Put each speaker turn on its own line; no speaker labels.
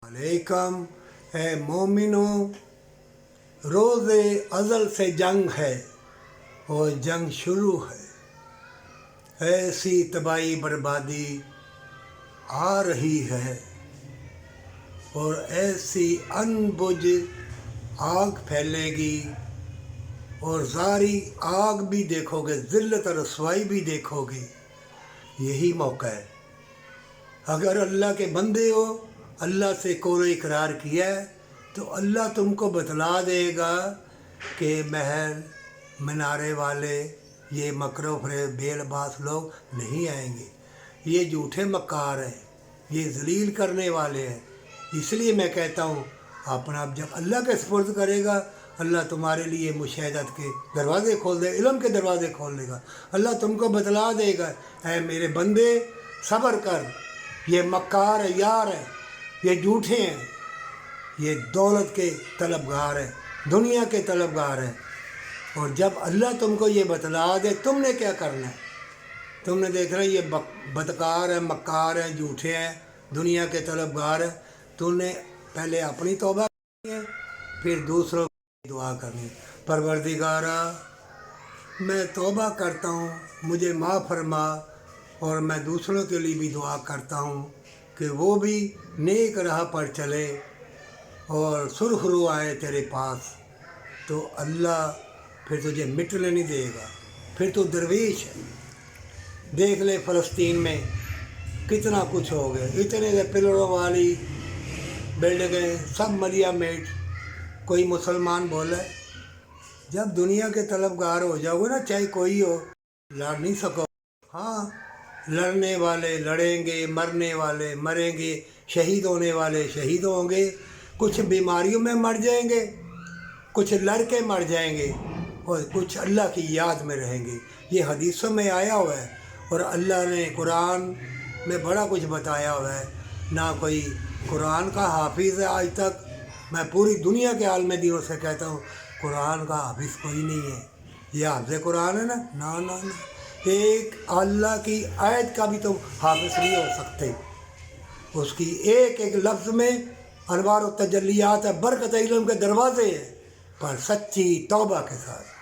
अलैकम है मोमिनों, रोज़ अज़ल से जंग है और जंग शुरू है। ऐसी तबाही बर्बादी आ रही है और ऐसी अनबुझ आग फैलेगी और ज़ारी आग भी देखोगे, ज़िल्लत और रसवाई भी देखोगे। यही मौका है। अगर अल्लाह के बंदे हो, अल्लाह से कोई इकरार किया है तो अल्लाह तुमको बतला देगा कि महल मीनारे वाले ये मकरो फरेब बेलबास लोग नहीं आएंगे, ये झूठे मक्कार हैं, ये जलील करने वाले हैं। इसलिए मैं कहता हूँ अपना आप जब अल्लाह के सुपुर्द करेगा, अल्लाह तुम्हारे लिए मुशाहदत के दरवाज़े खोल दे, इल्म के दरवाज़े खोल देगा। अल्लाह तुमको बतला देगा, ऐ मेरे बंदे सब्र कर, ये मक्कार है, यार है, ये झूठे हैं, ये दौलत के तलबगार हैं, दुनिया के तलबगार हैं। और जब अल्लाह तुमको ये बतला दे, तुमने क्या करना है? तुमने देखना ये बदकार है, मक्कार है, झूठे हैं, दुनिया के तलबगार हैं। तुमने पहले अपनी तौबा करनी है, फिर दूसरों की दुआ करनी है। परवरदिगारा, मैं तौबा करता हूँ, मुझे माफ़ फरमा, और मैं दूसरों के लिए भी दुआ करता हूँ कि वो भी नेक राह पर चले और सुरखरू आए तेरे पास। तो अल्लाह फिर तुझे मिटने नहीं देगा, फिर तो दरवेश है। देख ले फ़लस्तीन में कितना कुछ हो गया, इतने से पिलरों वाली बिल्डिंगें सब मलिया मेट। कोई मुसलमान बोले जब दुनिया के तलबगार हो जाओगे ना, चाहे कोई हो, लड़ नहीं सको। हाँ, लड़ने वाले लड़ेंगे, मरने वाले मरेंगे, शहीद होने वाले शहीद होंगे, कुछ बीमारियों में मर जाएंगे, कुछ लड़के मर जाएंगे और कुछ अल्लाह की याद में रहेंगे। ये हदीसों में आया हुआ है और अल्लाह ने कुरान में बड़ा कुछ बताया हुआ है। ना कोई कुरान का हाफिज़ है आज तक। मैं पूरी दुनिया के आलम दीनों से कहता हूँ, कुरान का हाफिज़ कोई नहीं है। ये हाफिज़ कुरान है ना, ना ना ना, एक अल्लाह की आयत का भी तुम हाफिज़ नहीं हो सकते। उसकी एक एक लफ्ज़ में अनवार व तजल्लियात है, बरकत इल्म के दरवाज़े हैं, पर सच्ची तौबा के साथ।